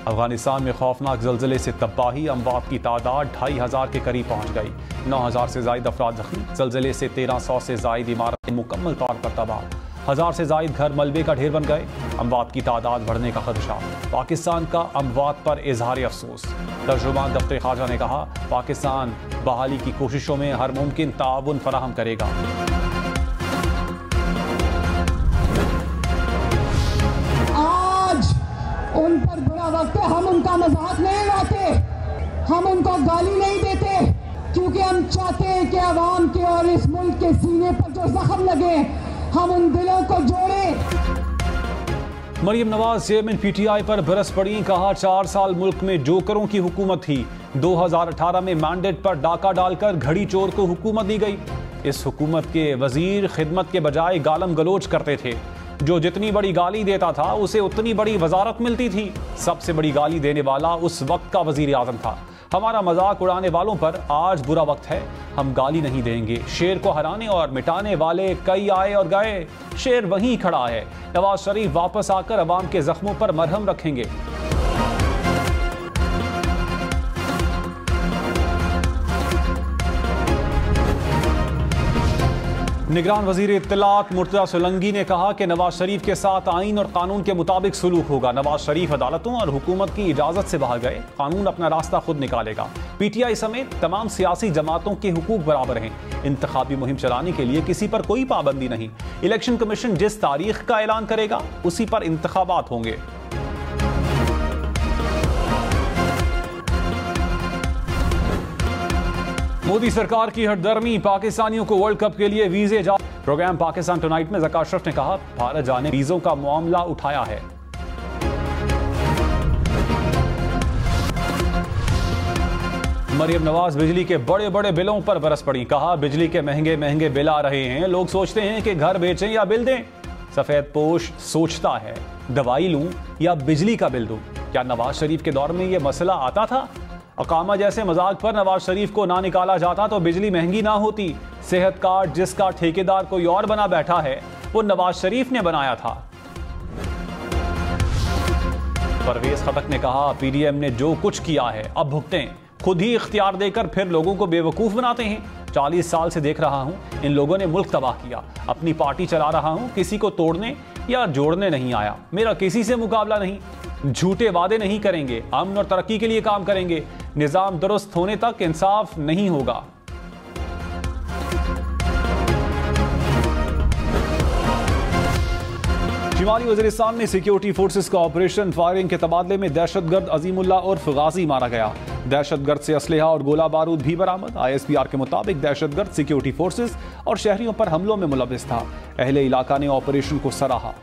अफगानिस्तान में खौफनाक ज़लज़ले से तबाही, अमवात की तादाद 2500 के करीब पहुँच गई। 9000 से ज़ायद अफराद जख्मी। ज़लज़ले से 1300 से ज़ायद इमारतें मुकम्मल तौर पर तबाह। 1000 से ज़ायद घर मलबे का ढेर बन गए। अमवात की तादाद बढ़ने का खदशा। पाकिस्तान का अमवात पर इजहार अफसोस। तर्जुमान दफ्तर खारजा ने कहा, पाकिस्तान बहाली की कोशिशों में हर मुमकिन ताउन फराहम करेगा। आज उन पर बुरा वक्त है, हम उनका मजाक नहीं उड़ाते, हम उनको गाली नहीं देते, क्योंकि हम चाहते हैं कि आवाम के और इस मुल्क के सीने पर जो जख्म लगे हम उन दिलों को जोड़ें। मरियम नवाज चेयरमैन पीटीआई पर बरस पड़ी। कहा, 4 साल मुल्क में जोकरों की हुकूमत थी। 2018 में मैंडेट पर डाका डालकर घड़ी चोर को हुकूमत दी गई। इस हुकूमत के वजीर खिदमत के बजाय गालम गलोच करते थे। जो जितनी बड़ी गाली देता था उसे उतनी बड़ी वजारत मिलती थी। सबसे बड़ी गाली देने वाला उस वक्त का वजीर आजम था। हमारा मजाक उड़ाने वालों पर आज बुरा वक्त है, हम गाली नहीं देंगे। शेर को हराने और मिटाने वाले कई आए और गए, शेर वहीं खड़ा है। नवाज शरीफ वापस आकर अवाम के जख्मों पर मरहम रखेंगे। निगरान वजीर इत्तलात मुर्तजा सोलंकी ने कहा कि नवाज शरीफ के साथ आईन और कानून के मुताबिक सलूक होगा। नवाज शरीफ अदालतों और हुकूमत की इजाजत से बाहर गए, कानून अपना रास्ता खुद निकालेगा। पीटीआई समेत तमाम सियासी जमातों के हुकूक बराबर हैं। इंतखाबी मुहिम चलाने के लिए किसी पर कोई पाबंदी नहीं। इलेक्शन कमीशन जिस तारीख का ऐलान करेगा उसी पर इंतखाबात होंगे। मोदी सरकार की हटदर्मी, पाकिस्तानियों को वर्ल्ड कप के लिए वीजे जा। प्रोग्राम पाकिस्तान टुनाइट में ज़का अशरफ ने कहा, भारत जाने वीजों का मामला उठाया है। मरियम नवाज बिजली के बड़े बड़े बिलों पर बरस पड़ी। कहा, बिजली के महंगे महंगे बिल आ रहे हैं, लोग सोचते हैं कि घर बेचें या बिल दें। सफेद पोश सोचता है, दवाई लूं या बिजली का बिल दूं। क्या नवाज शरीफ के दौर में यह मसला आता था? अकामा जैसे मजाक पर नवाज शरीफ को ना निकाला जाता तो बिजली महंगी ना होती। सेहत कार्ड जिसका ठेकेदार कोई और बना बैठा है वो नवाज शरीफ ने बनाया था। परवेज खटक ने कहा, पीडीएम ने जो कुछ किया है अब भुगतें। खुद ही इख्तियार देकर फिर लोगों को बेवकूफ बनाते हैं। 40 साल से देख रहा हूं, इन लोगों ने मुल्क तबाह किया। अपनी पार्टी चला रहा हूं, किसी को तोड़ने या जोड़ने नहीं आया। मेरा किसी से मुकाबला नहीं। झूठे वादे नहीं करेंगे, अमन और तरक्की के लिए काम करेंगे। निजाम दुरुस्त होने तक इंसाफ नहीं होगा। शिमाली वज़ीरिस्तान में सिक्योरिटी फोर्सेस का ऑपरेशन फायरिंग के तबादले में दहशतगर्द अजीमुल्लाह उर्फ गाजी मारा गया। दहशतगर्द से असलहा और गोला बारूद भी बरामद। ISPR के मुताबिक दहशतगर्द सिक्योरिटी फोर्सेस और शहरियों पर हमलों में मुलव्विस था। अहले इलाका ने ऑपरेशन को सराहा।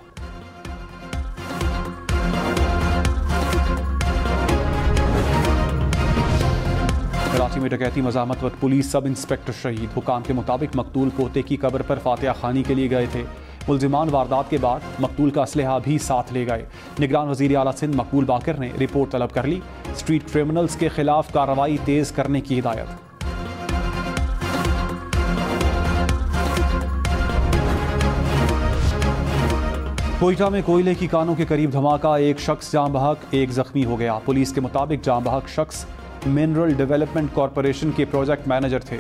कराची में डकैती मज़ाहमत वक्त पुलिस सब इंस्पेक्टर शहीद। हुकाम के मुताबिक मकतूल पोते की कब्र पर फातिहा खानी के लिए गए थे। मुल्जिमान वारदात के बाद मकतूल का असलहा भी साथ ले गए। निगरान वज़ीर आला सिंध मकबूल बाकर ने रिपोर्ट तलब कर ली। स्ट्रीट क्रिमिनल्स के खिलाफ कार्रवाई तेज करने की हिदायत। कोयटा में कोयले की कानों के करीब धमाका, एक शख्स जाम बहक, एक जख्मी हो गया। पुलिस के मुताबिक जाम बहक शख्स मिनरल डेवलपमेंट कॉरपोरेशन के प्रोजेक्ट मैनेजर थे।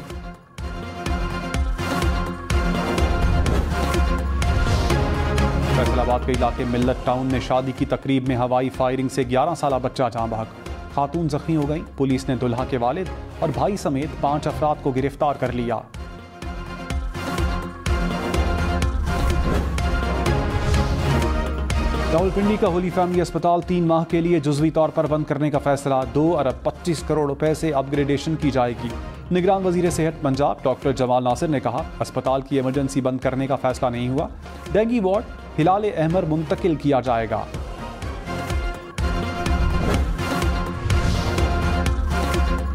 फैसलाबाद के इलाके मिल्लत टाउन में शादी की तकरीब में हवाई फायरिंग से 11 साला बच्चा जाम बहक, खातून जख्मी हो गई। पुलिस ने दुल्हा के वालिद और भाई समेत 5 अफराद को गिरफ्तार कर लिया। रावलपिंडी का होली फैमिली अस्पताल 3 माह के लिए जुज़वी तौर पर बंद करने का फैसला। 2 अरब 25 करोड़ रुपए से अपग्रेडेशन की जाएगी। निगरान वजीर सेहत पंजाब डॉक्टर जमाल नासिर ने कहा, अस्पताल की इमरजेंसी बंद करने का फैसला नहीं हुआ। डेंगी वार्ड हिलाल अहमर मुंतकिल किया जाएगा।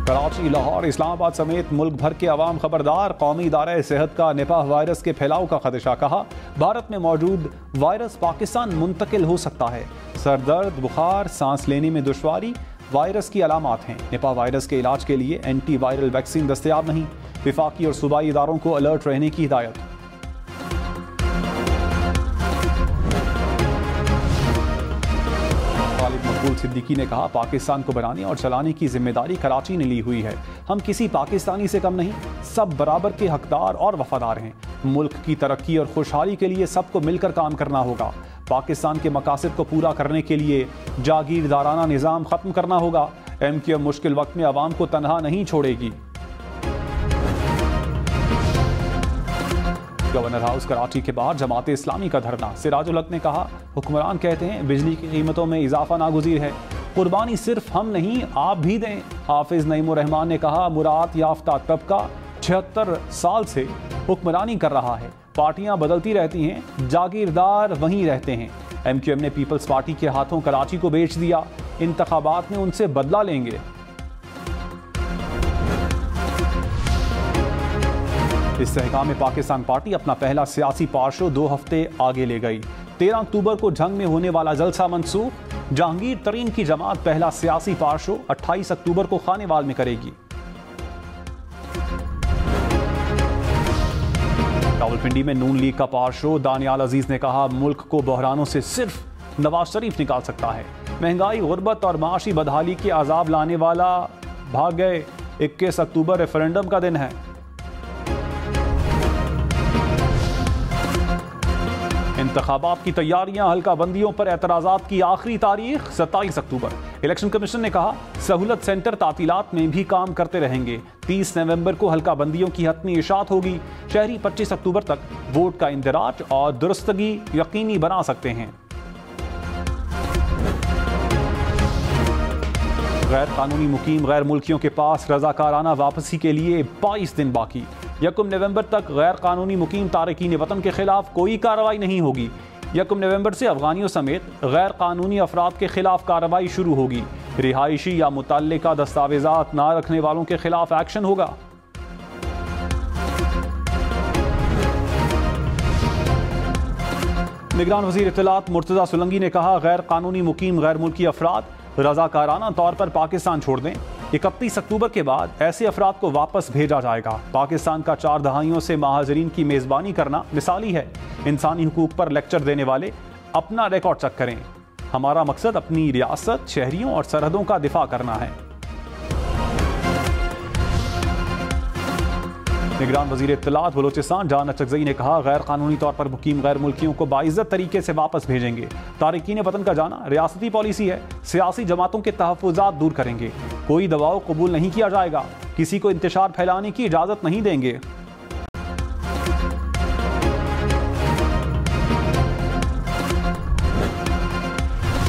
कराची, लाहौर, इस्लामाबाद समेत मुल्क भर के अवाम खबरदार, कौमी इदारा सेहत का निपाह वायरस के फैलाव का खदशा। कहा, भारत में मौजूद वायरस पाकिस्तान मुंतकिल हो सकता है। सर दर्द, बुखार, सांस लेने में दुश्वारी वायरस की अलामात हैं। निपाह वायरस के इलाज के लिए एंटी वायरल वैक्सीन दस्तयाब नहीं। विफाकी और सूबाई इदारों को अलर्ट रहने की हिदायत। मकबूल सिद्दीकी ने कहा, पाकिस्तान को बनाने और चलाने की जिम्मेदारी कराची ने ली हुई है। हम किसी पाकिस्तानी से कम नहीं, सब बराबर के हकदार और वफादार हैं। मुल्क की तरक्की और खुशहाली के लिए सबको मिलकर काम करना होगा। पाकिस्तान के मकासद को पूरा करने के लिए जागीरदाराना निज़ाम ख़त्म करना होगा। MQM मुश्किल वक्त में आवाम को तनहा नहीं छोड़ेगी। गवर्नर हाउस कराची के बाहर जमात इस्लामी का धरना। सिराजुल हक ने कहा, हुक्मरान कहते हैं बिजली की कीमतों में इजाफा नागुज़ीर है, कुर्बानी सिर्फ हम नहीं आप भी दें। हाफिज नईमुर रहमान ने कहा, मुराद याफ्ता तबका 76 साल से हुक्मरानी कर रहा है, पार्टियां बदलती रहती हैं, जागीरदार वहीं रहते हैं। MQM ने पीपल्स पार्टी के हाथों कराची को बेच दिया, इंतखाबात में उनसे बदला लेंगे। इस्तेहकाम में पाकिस्तान पार्टी अपना पहला सियासी पार शो 2 हफ्ते आगे ले गई। 13 अक्टूबर को जंग में होने वाला जलसा मंसूख। जहांगीर तरीन की जमात पहला सियासी पार शो 28 अक्टूबर को खानेवाल में करेगी। रावलपिंडी में नून लीग का पार शो। दानियाल अजीज ने कहा, मुल्क को बहरानों से सिर्फ नवाज शरीफ निकाल सकता है। महंगाई, गुर्बत और माशी बदहाली के अजाब लाने वाला भाग गए। 21 अक्टूबर रेफरेंडम का दिन है। इंतखाबात की तैयारियां, हल्का बंदियों पर एतराज़ात की आखिरी तारीख 27 अक्टूबर। इलेक्शन कमीशन ने कहा, सहूलत सेंटर तातीलात में भी काम करते रहेंगे। 30 नवंबर को हल्का बंदियों की हतमी इशात होगी। शहरी 25 अक्टूबर तक वोट का इंदराज और दुरुस्तगी यकीनी बना सकते हैं। गैर कानूनी मुकीम गैर मुल्कियों के पास रजाकाराना वापसी के लिए 22 दिन बाकी। 1 नवंबर तक गैर कानूनी मुकीम तारकीन वतन के खिलाफ कोई कार्रवाई नहीं होगी। 1 नवंबर से अफगानियों समेत गैर कानूनी अफराद के खिलाफ कार्रवाई शुरू होगी। रिहायशी या मुतल्लिका दस्तावेजात ना रखने वालों के खिलाफ एक्शन होगा। निगरान वज़ीर इत्तलात मुर्तज़ा सुलंगी ने कहा, गैर कानूनी मुकीम गैर मुल्की अफराद रजाकाराना तौर पर पाकिस्तान छोड़ दें। 31 अक्टूबर के बाद ऐसे अफराद को वापस भेजा जाएगा। पाकिस्तान का 4 दहाइयों से महाजरीन की मेज़बानी करना मिसाली है। इंसानी हुकूक पर लेक्चर देने वाले अपना रिकॉर्ड चेक करें। हमारा मकसद अपनी रियासत, शहरियों और सरहदों का दिफा करना है। निगरान वज़ीर इत्तलात बलोचिस्तान जान अचकज़ई ने कहा, गैर कानूनी तौर पर मुकीम गैर मुल्कियों को बाइज़्ज़त तरीके से वापस भेजेंगे। तारिकीन वतन का जाना रियासती पॉलिसी है। सियासी जमातों के तहफ़्फ़ुज़ात दूर करेंगे। कोई दबाव कबूल नहीं किया जाएगा। किसी को इंतशार फैलाने की इजाज़त नहीं देंगे।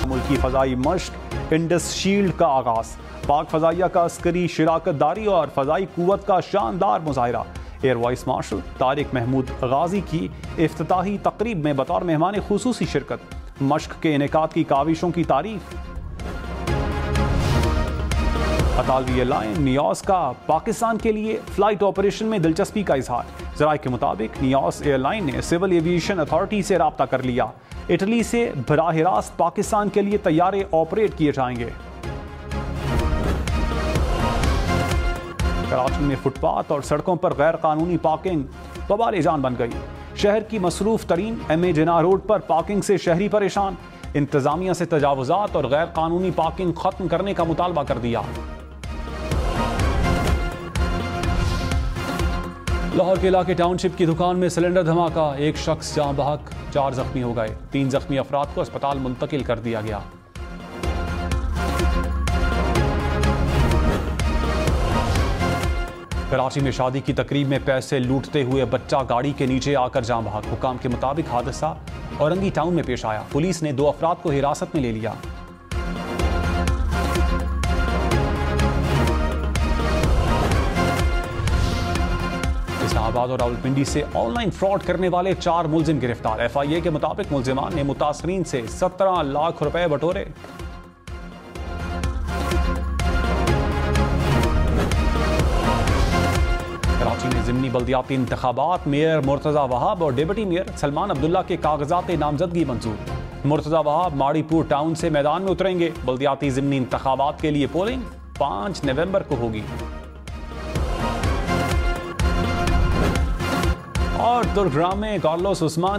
मुल्की फ़ज़ाई मश्क इंडस शील्ड का आगाज़। पाक फ़ज़ाइया का अस्करी शिराकतदारी और फ़ज़ाई क़ुव्वत का शानदार मुज़ाहिरा। Air vice marshal Tariq Mahmood Ghazi की इफ्तिताही तकरीब में बतौर मेहमान खुसूसी शिरकत। मश्क के इनेकाद की काविशों की तारीफ। अतालवी एयरलाइन नियास का पाकिस्तान के लिए फ़्लाइट ऑपरेशन में दिलचस्पी का इजहार। ज़राए के मुताबिक नियास एयरलाइन ने सिविल एविएशन अथॉरिटी से रब्ता कर लिया। इटली से बराह रास्त पाकिस्तान के लिए तैयारे ऑपरेट किए जाएंगे। कराची में फुटपाथ और सड़कों पर गैर कानूनी पार्किंग बवाल जान बन गई। शहर की मसरूफ तरीन MA जिना रोड पर पार्किंग से शहरी परेशान। इंतजामिया से तजावुजात और गैर कानूनी पार्किंग खत्म करने का मुतालबा कर दिया। लाहौर के इलाके टाउनशिप की दुकान में सिलेंडर धमाका। एक शख्स जाँ बहक, 4 जख्मी हो गए। 3 जख्मी अफराद को अस्पताल मुंतकिल कर दिया गया। कराची में शादी की तकरीब में पैसे लूटते हुए बच्चा गाड़ी के नीचे आकर जाँ बहक। हुकाम के मुताबिक हादसा औरंगी टाउन में पेश आया। पुलिस ने 2 अफराद को हिरासत में ले लिया। इस्लामाबाद और रावलपिंडी से ऑनलाइन फ्रॉड करने वाले 4 मुलजिम गिरफ्तार। FIA के मुताबिक मुलजिमान ने मुतासरीन से 17 लाख रुपए बटोरे। कराची में ज़िमनी बल्दियाती इंतखाबात। मेयर मुर्तज़ा वहाब और डिप्टी मेयर सलमान अब्दुल्ला के कागजात नामजदगी मंजूर। मुर्तज़ा वहाब माड़ीपुर टाउन से मैदान में उतरेंगे। बल्दियाती ज़िमनी इंतखाबात के लिए पोलिंग 5 नवंबर को होगी। और दुर्ग्राम में कार्लोस उस्मान